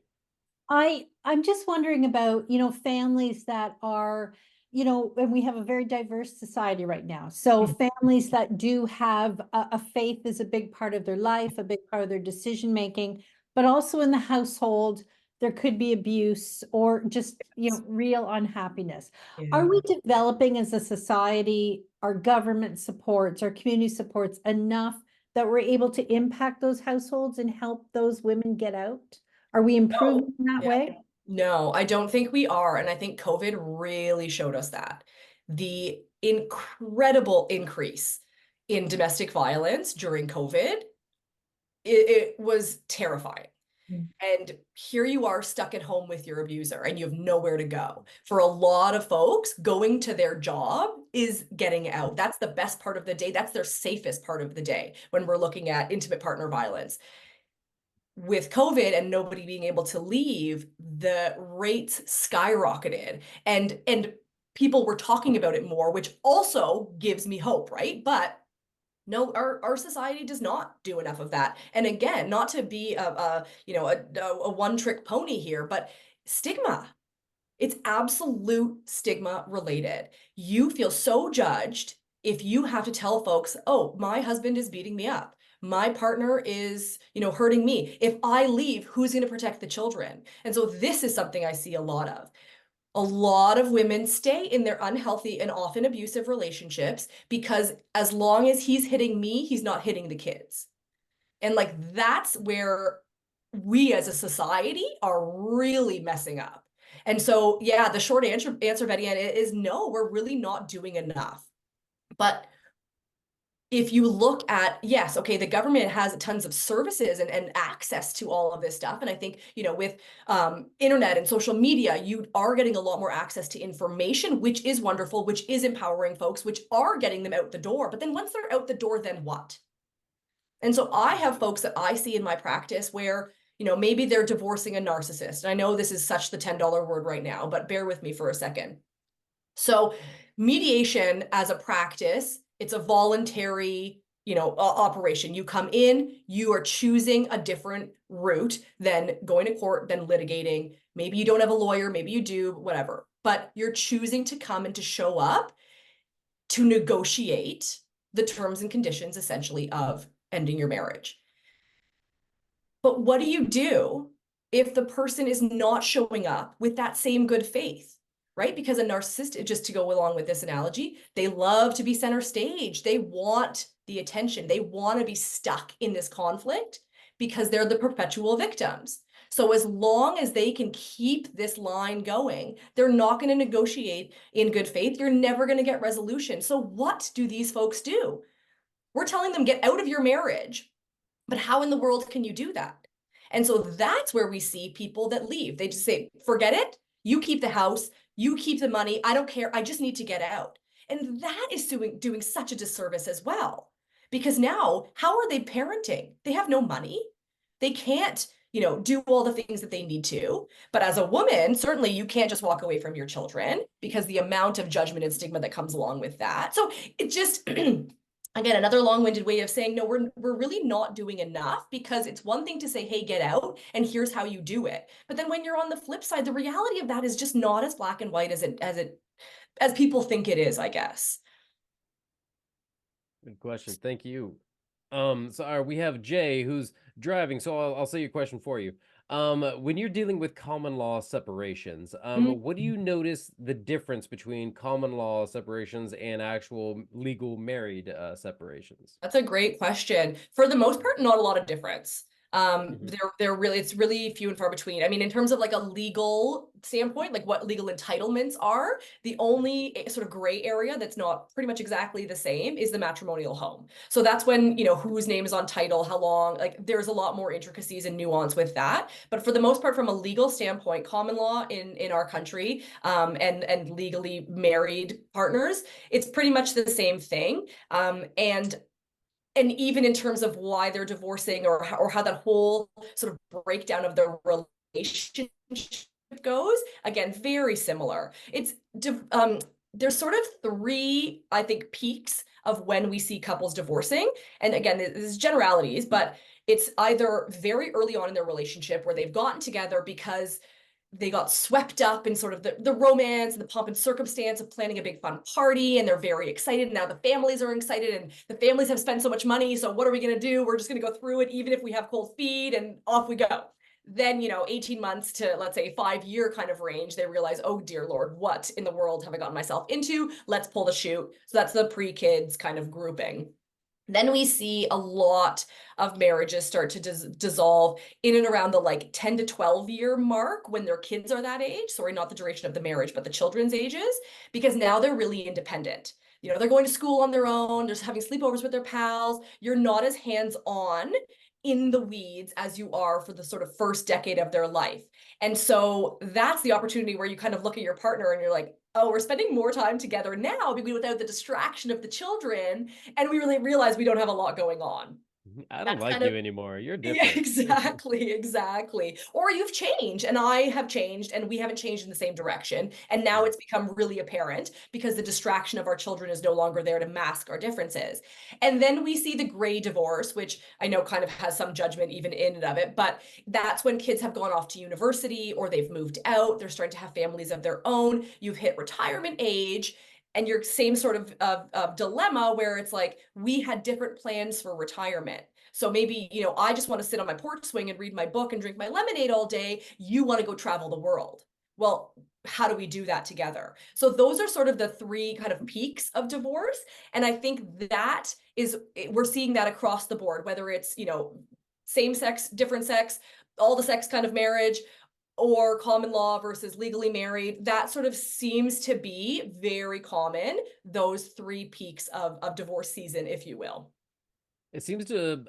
I'm just wondering about, you know, families that are, you know, and we have a very diverse society right now. So families that do have a faith is a big part of their life, a big part of their decision making, but also in the household, there could be abuse or just, you know, real unhappiness. Are we developing as a society, our government supports, our community supports enough that we're able to impact those households and help those women get out? Are we improving in that way? No, I don't think we are. And I think COVID really showed us that. The incredible increase in domestic violence during COVID, it was terrifying. And here you are stuck at home with your abuser and you have nowhere to go. For a lot of folks, going to their job is getting out. That's the best part of the day. That's their safest part of the day when we're looking at intimate partner violence. With COVID and nobody being able to leave, the rates skyrocketed and people were talking about it more, which also gives me hope, right? But no, our society does not do enough of that. And again, not to be a one-trick pony here, but stigma. It's absolute stigma related. You feel so judged if you have to tell folks, oh, my husband is beating me up. My partner is, hurting me. If I leave, who's going to protect the children? And so this is something I see a lot of. A lot of women stay in their unhealthy and often abusive relationships because as long as he's hitting me, he's not hitting the kids. And that's where we as a society are really messing up. And so, yeah, the short answer, Betty Ann, is no, we're really not doing enough. But if you look at, yes, okay, the government has tons of services and access to all of this stuff. And I think, with internet and social media, you are getting a lot more access to information, which is wonderful, which is empowering folks, which are getting them out the door. But then once they're out the door, then what? And so I have folks that I see in my practice where, maybe they're divorcing a narcissist. And I know this is such the $10 word right now, but bear with me for a second. So mediation as a practice, it's a voluntary, operation. You come in, you are choosing a different route than going to court, than litigating. Maybe you don't have a lawyer, maybe you do, whatever. But you're choosing to come and to show up to negotiate the terms and conditions, essentially, of ending your marriage. But what do you do if the person is not showing up with that same good faith? Right? Because a narcissist, just to go along with this analogy, they love to be center stage. They want the attention. They want to be stuck in this conflict because they're the perpetual victims. So as long as they can keep this line going, they're not going to negotiate in good faith. You're never going to get resolution. So what do these folks do? We're telling them, get out of your marriage. But how in the world can you do that? And so that's where we see people that leave. They just say, forget it. You keep the house. You keep the money. I don't care. I just need to get out. And that is doing such a disservice as well. Because now, how are they parenting? They have no money. They can't, do all the things that they need to. But as a woman, certainly you can't just walk away from your children because the amount of judgment and stigma that comes along with that. So it just, again, another long-winded way of saying, no, we're really not doing enough, because it's one thing to say, hey, get out, and here's how you do it. But then when you're on the flip side, the reality of that is just not as black and white as people think it is, I guess. Good question. Thank you. So we have Jay who's driving, so I'll say your question for you. When you're dealing with common law separations, what do you notice the difference between common law separations and actual legal married separations? That's a great question. For the most part, not a lot of difference. It's really few and far between. I mean, in terms of a legal standpoint, what legal entitlements are, the only sort of gray area that's not pretty much exactly the same is the matrimonial home. So that's when, whose name is on title, how long, there's a lot more intricacies and nuance with that. But for the most part, from a legal standpoint, common law in our country, and legally married partners, it's pretty much the same thing. And even in terms of why they're divorcing, or how that whole sort of breakdown of their relationship goes, again, very similar. There's sort of three, I think, peaks of when we see couples divorcing. And again, this is generalities, but it's either very early on in their relationship where they've gotten together because they got swept up in sort of the romance and the pomp and circumstance of planning a big fun party, and they're very excited. Now the families are excited, and the families have spent so much money. So what are we going to do? We're just going to go through it, even if we have cold feet, and off we go. Then, 18 months to, let's say, 5-year kind of range, they realize, oh, dear Lord, what in the world have I gotten myself into? Let's pull the chute. So that's the pre-kids kind of grouping. Then we see a lot of marriages start to dissolve in and around the 10 to 12 year mark, when their kids are that age. Sorry, not the duration of the marriage, but the children's ages, because now they're really independent. They're going to school on their own, they're having sleepovers with their pals. You're not as hands-on in the weeds as you are for the sort of first decade of their life. And so that's the opportunity where you kind of look at your partner and you're like, oh, we're spending more time together now without the distraction of the children. And we really realize we don't have a lot going on. I don't That's like kind you of, anymore. You're yeah, different. exactly. Or you've changed and I have changed and we haven't changed in the same direction. And now it's become really apparent because the distraction of our children is no longer there to mask our differences. And then we see the gray divorce, which I know kind of has some judgment even in and of it, but that's when kids have gone off to university or they've moved out, they're starting to have families of their own, you've hit retirement age, and your same sort of dilemma where it's like, we had different plans for retirement. So maybe, I just want to sit on my porch swing and read my book and drink my lemonade all day. You want to go travel the world. Well, how do we do that together? So those are sort of the three kind of peaks of divorce. And I think that is, we're seeing that across the board, whether it's, same sex, different sex, all the sex kind of marriage, or common law versus legally married. That sort of seems to be very common, those three peaks of divorce season, if you will. It seems to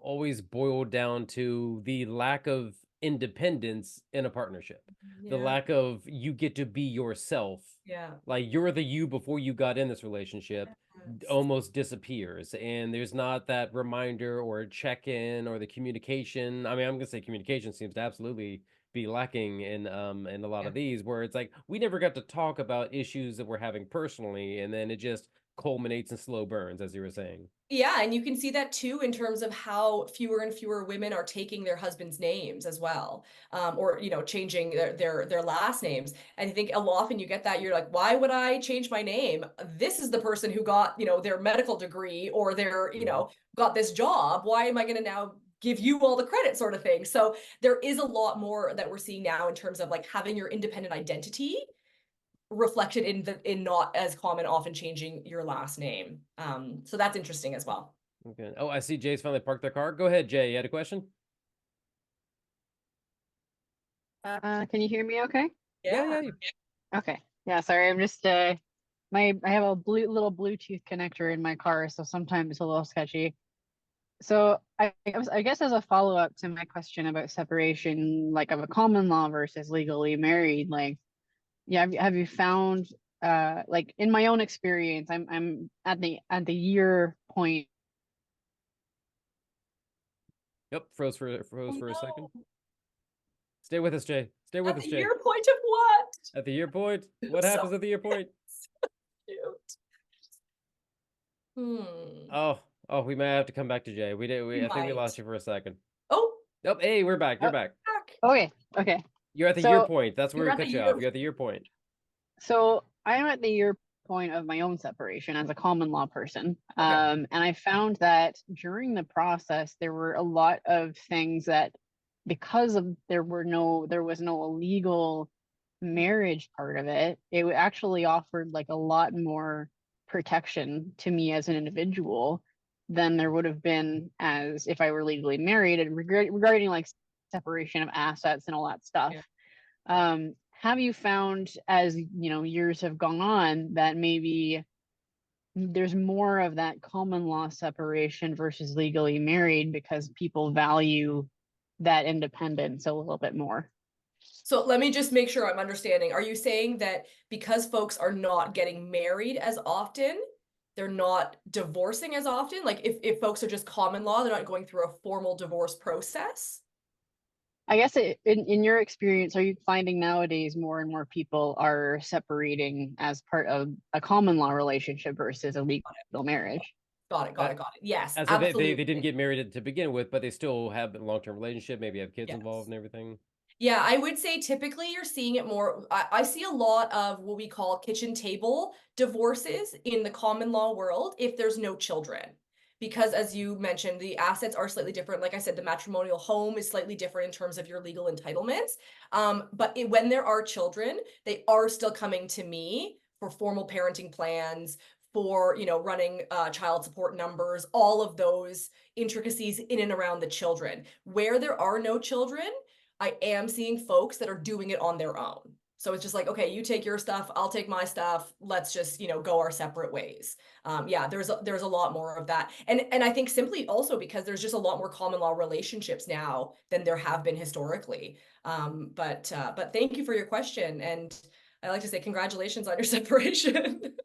always boil down to the lack of independence in a partnership. The lack of you get to be yourself. Yeah. Like you're the you before you got in this relationship almost disappears. And there's not that reminder or check-in or the communication. I mean, I'm gonna say communication seems to absolutely be lacking in a lot of these where it's like we never got to talk about issues that we're having personally, and then it just culminates in slow burns, as you were saying. Yeah, and you can see that too in terms of how fewer and fewer women are taking their husbands' names as well, or changing their last names. And I think often you get that you're like, why would I change my name? This is the person who got their medical degree or their got this job. Why am I going to now give you all the credit, sort of thing? So there is a lot more that we're seeing now in terms of like having your independent identity reflected in not as common often changing your last name. So that's interesting as well. Okay. Oh, I see Jay's finally parked their car. Go ahead, Jay. You had a question? Can you hear me okay? Yeah. Okay. Yeah, sorry. I'm just I have a little Bluetooth connector in my car, so sometimes it's a little sketchy. So I guess as a follow-up to my question about separation, like of a common law versus legally married, like yeah, have you found like in my own experience, I'm at the year point. Yep, froze for a second. Stay with us, Jay. Stay with At us, the Jay. year point of what? At the year point? What happens at the year point? Cute. Oh, we may have to come back to Jay. I think we might. lost you for a second. Oh, Nope. Hey, we're back. You're back. Okay. You're at the So- year point. That's where You're we at cut the you year- off. You're at the year point. So I'm at the year point of my own separation as a common law person. And I found that during the process, there were a lot of things that because of there was no illegal marriage part of it, it actually offered like a lot more protection to me as an individual than there would have been as if I were legally married, and regarding like separation of assets and all that stuff. Have you found as years have gone on that maybe there's more of that common law separation versus legally married because people value that independence a little bit more? So let me just make sure I'm understanding. Are you saying that because folks are not getting married as often, they're not divorcing as often? Like if folks are just common law, they're not going through a formal divorce process? I guess in your experience, are you finding nowadays more and more people are separating as part of a common law relationship versus a legal marriage? Got it. Yes, As if absolutely. they didn't get married to begin with, but they still have a long-term relationship, maybe have kids Yes. involved and everything. Yeah, I would say typically you're seeing it more. I see a lot of what we call kitchen table divorces in the common law world if there's no children. Because as you mentioned, the assets are slightly different. Like I said, the matrimonial home is slightly different in terms of your legal entitlements. But when there are children, they are still coming to me for formal parenting plans, for running child support numbers, all of those intricacies in and around the children. Where there are no children, I am seeing folks that are doing it on their own. So it's just like, okay, you take your stuff, I'll take my stuff. Let's just, go our separate ways. Yeah, there's a lot more of that. And I think simply also because there's just a lot more common law relationships now than there have been historically. But thank you for your question. And I like to say congratulations on your separation.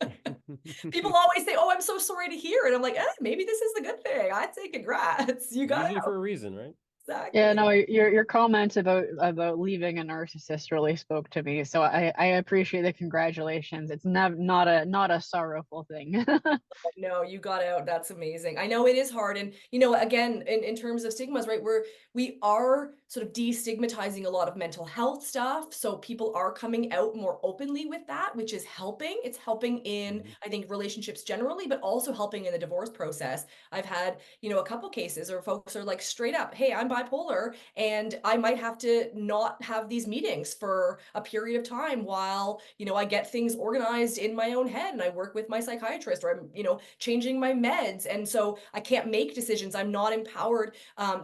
People always say, "Oh, I'm so sorry to hear," and I'm like, maybe this is the good thing. I'd say congrats. You got Usually it for a reason, right? exactly. Yeah, no, your comment about leaving a narcissist really spoke to me. So I appreciate the congratulations. It's not a sorrowful thing. No, you got out. That's amazing. I know it is hard. And, again, in terms of stigmas, right, we are sort of destigmatizing a lot of mental health stuff. So people are coming out more openly with that, which is helping. It's helping in, I think, relationships generally, but also helping in the divorce process. I've had, a couple cases where folks are like straight up, hey, I'm bipolar and I might have to not have these meetings for a period of time while, I get things organized in my own head and I work with my psychiatrist, or I'm, changing my meds. And so I can't make decisions. I'm not empowered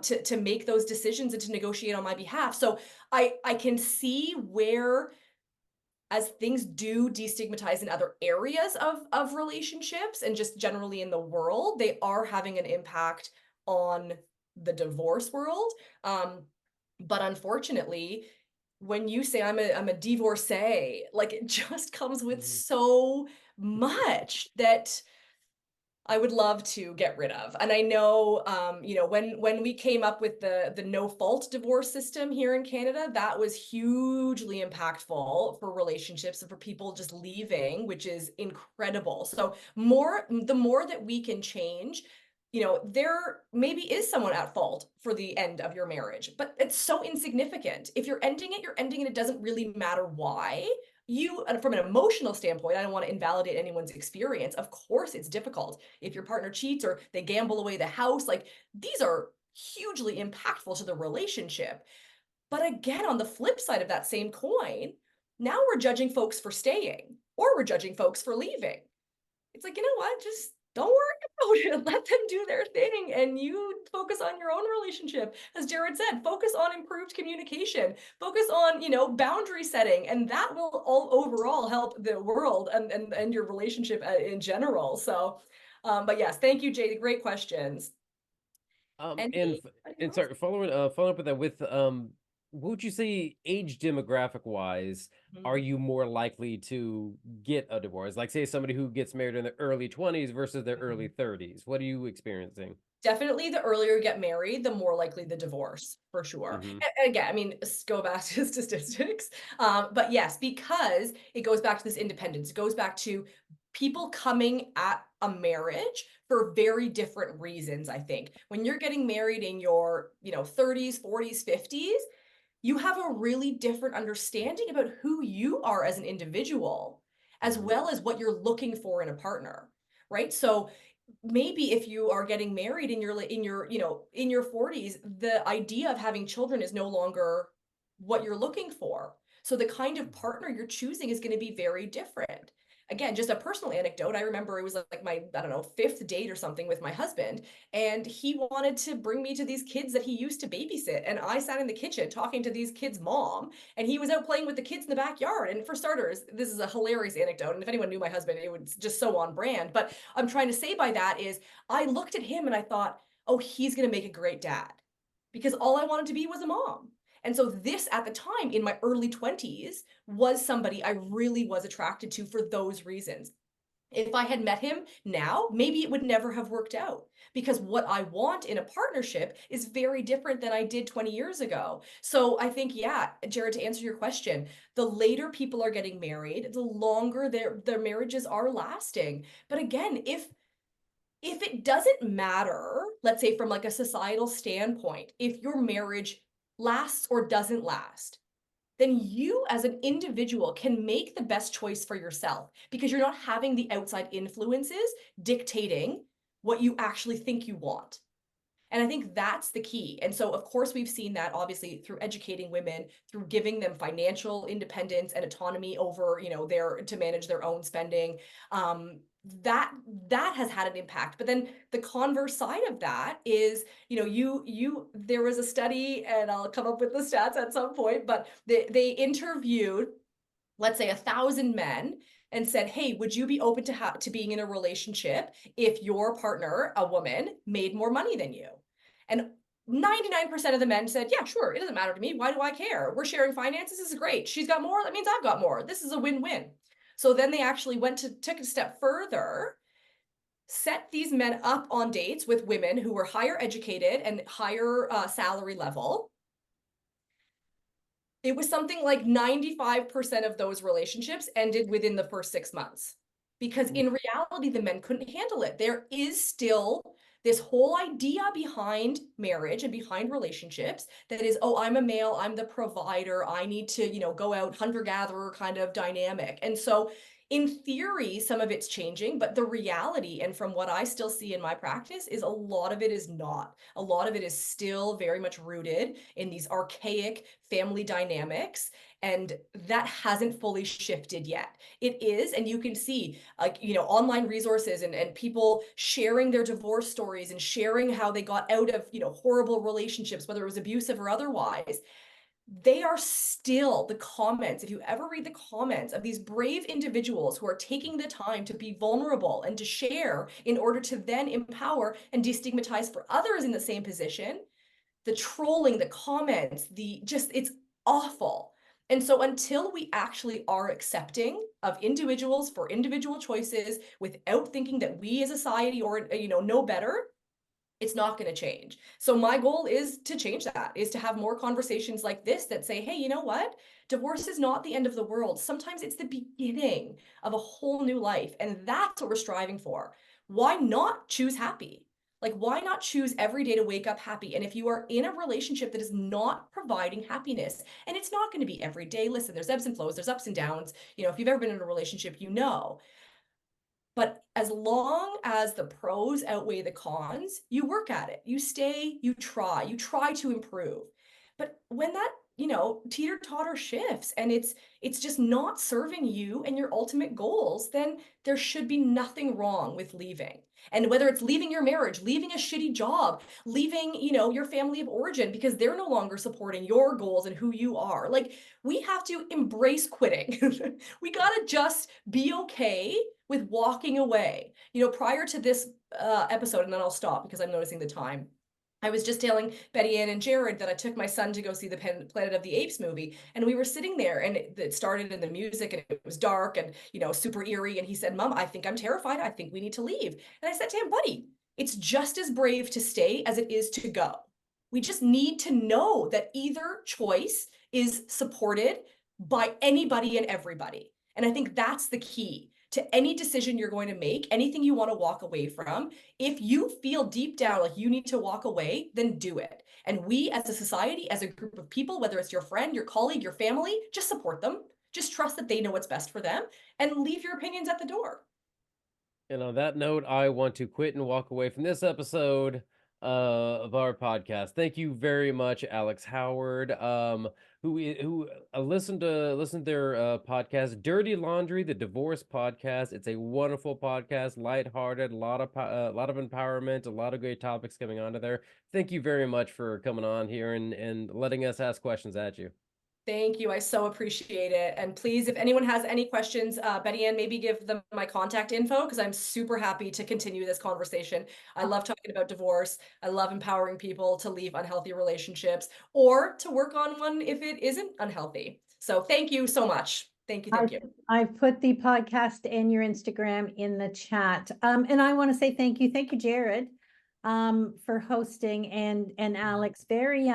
to make those decisions and to negotiate on my behalf. So I can see where, as things do destigmatize in other areas of relationships and just generally in the world, they are having an impact on the divorce world. But unfortunately, when you say I'm a divorcee, like it just comes with so much that I would love to get rid of. And I know, when we came up with the no fault divorce system here in Canada, that was hugely impactful for relationships and for people just leaving, which is incredible. So the more that we can change, there maybe is someone at fault for the end of your marriage, but it's so insignificant. If you're ending it, you're ending it. It doesn't really matter why. From an emotional standpoint, I don't want to invalidate anyone's experience. Of course, it's difficult if your partner cheats or they gamble away the house. Like, these are hugely impactful to the relationship. But again, on the flip side of that same coin, now we're judging folks for staying or we're judging folks for leaving. It's like, you know what? Just don't worry about it. Let them do their thing and you focus on your own relationship. As Jared said, focus on improved communication, focus on, boundary setting, and that will all overall help the world and your relationship in general. So, but yes, thank you, Jay. Great questions. And Anybody and else? sorry, following up with that, with what would you say age demographic wise, are you more likely to get a divorce? Like, say somebody who gets married in their early 20s versus their early 30s. What are you experiencing? Definitely the earlier you get married, the more likely the divorce, for sure. Mm-hmm. And again, I mean, go back to statistics. But yes, because it goes back to this independence, it goes back to people coming at a marriage for very different reasons, I think. When you're getting married in your, 30s, 40s, 50s, you have a really different understanding about who you are as an individual, as well as what you're looking for in a partner, right? So maybe if you are getting married in your 40s, the idea of having children is no longer what you're looking for. So the kind of partner you're choosing is going to be very different. Again, just a personal anecdote. I remember it was like my, I don't know, fifth date or something with my husband, and he wanted to bring me to these kids that he used to babysit. And I sat in the kitchen talking to these kids' mom, and he was out playing with the kids in the backyard. And for starters, this is a hilarious anecdote. And if anyone knew my husband, it was just so on brand. But I'm trying to say by that is I looked at him and I thought, oh, he's going to make a great dad, because all I wanted to be was a mom. And so this at the time in my early 20s was somebody I really was attracted to for those reasons. If I had met him now, maybe it would never have worked out, because what I want in a partnership is very different than I did 20 years ago. So I think, yeah, Jared, to answer your question, the later people are getting married, the longer their marriages are lasting. But again, if it doesn't matter, let's say from like a societal standpoint, if your marriage lasts or doesn't last, then you as an individual can make the best choice for yourself, because you're not having the outside influences dictating what you actually think you want. And I think that's the key. And so, of course, we've seen that obviously through educating women, through giving them financial independence and autonomy over, to manage their own spending. That has had an impact. But then the converse side of that is, there was a study, and I'll come up with the stats at some point, but they interviewed let's say 1,000 men and said, hey, would you be open to being in a relationship if your partner, a woman, made more money than you? And 99% of the men said, yeah, sure, it doesn't matter to me. Why do I care? We're sharing finances. This is great. She's got more. That means I've got more. This is a win-win. So then they actually took a step further, set these men up on dates with women who were higher educated and higher salary level. It was something like 95% of those relationships ended within the first 6 months, because in reality, the men couldn't handle it. There is still this whole idea behind marriage and behind relationships that is, oh, I'm a male, I'm the provider, I need to, go out hunter-gatherer kind of dynamic. And so in theory, some of it's changing, but the reality, and from what I still see in my practice, is a lot of it is not. A lot of it is still very much rooted in these archaic family dynamics, and that hasn't fully shifted yet. It is, and you can see, like, online resources and people sharing their divorce stories and sharing how they got out of, horrible relationships, whether it was abusive or otherwise. They are still the comments. If you ever read the comments of these brave individuals who are taking the time to be vulnerable and to share in order to then empower and destigmatize for others in the same position, the trolling, the comments, it's awful. And so until we actually are accepting of individuals for individual choices without thinking that we as a society or, know better, it's not going to change. So my goal is to change that, is to have more conversations like this that say, hey, you know what? Divorce is not the end of the world. Sometimes it's the beginning of a whole new life. And that's what we're striving for. Why not choose happy? Like, why not choose every day to wake up happy? And if you are in a relationship that is not providing happiness, and it's not going to be every day, listen, there's ebbs and flows, there's ups and downs. If you've ever been in a relationship, but as long as the pros outweigh the cons, you work at it, you stay, you try to improve. But when that, teeter-totter shifts and it's just not serving you and your ultimate goals, then there should be nothing wrong with leaving. And whether it's leaving your marriage, leaving a shitty job, leaving, your family of origin because they're no longer supporting your goals and who you are. Like, we have to embrace quitting. We got to just be okay with walking away. Prior to this episode, and then I'll stop because I'm noticing the time, I was just telling Betty Ann and Jared that I took my son to go see the Planet of the Apes movie, and we were sitting there, and it started in the music, and it was dark and, super eerie, and he said, Mom, I think I'm terrified. I think we need to leave. And I said to him, buddy, it's just as brave to stay as it is to go. We just need to know that either choice is supported by anybody and everybody. And I think that's the key to any decision you're going to make, anything you want to walk away from. If you feel deep down like you need to walk away, then do it. And we as a society, as a group of people, whether it's your friend, your colleague, your family, just support them. Just trust that they know what's best for them and leave your opinions at the door. And on that note, I want to quit and walk away from this episode of our podcast. Thank you very much, Alex Howard, who listened to their podcast, Dirty Laundry, the divorce podcast. It's a wonderful podcast, lighthearted, a lot of empowerment, a lot of great topics coming onto there. Thank you very much for coming on here and letting us ask questions at you. Thank you. I so appreciate it. And please, if anyone has any questions, Betty Ann, maybe give them my contact info because I'm super happy to continue this conversation. I love talking about divorce. I love empowering people to leave unhealthy relationships or to work on one if it isn't unhealthy. So thank you so much. Thank you. Thank you. I've put the podcast and your Instagram in the chat. And I want to say thank you. Thank you, Jared, for hosting, and Alex, very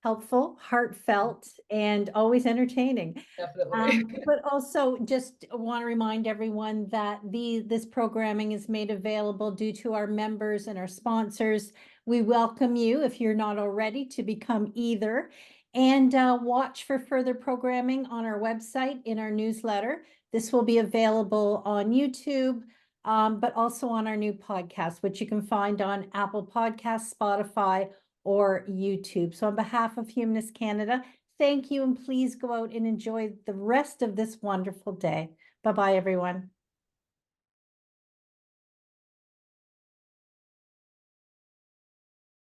helpful, heartfelt, and always entertaining. Definitely. But also just want to remind everyone that this programming is made available due to our members and our sponsors. We welcome you, if you're not already, to become either, and watch for further programming on our website in our newsletter. This will be available on YouTube, but also on our new podcast, which you can find on Apple Podcasts, Spotify, or YouTube. So on behalf of Humanist Canada, thank you, and please go out and enjoy the rest of this wonderful day. Bye-bye, everyone.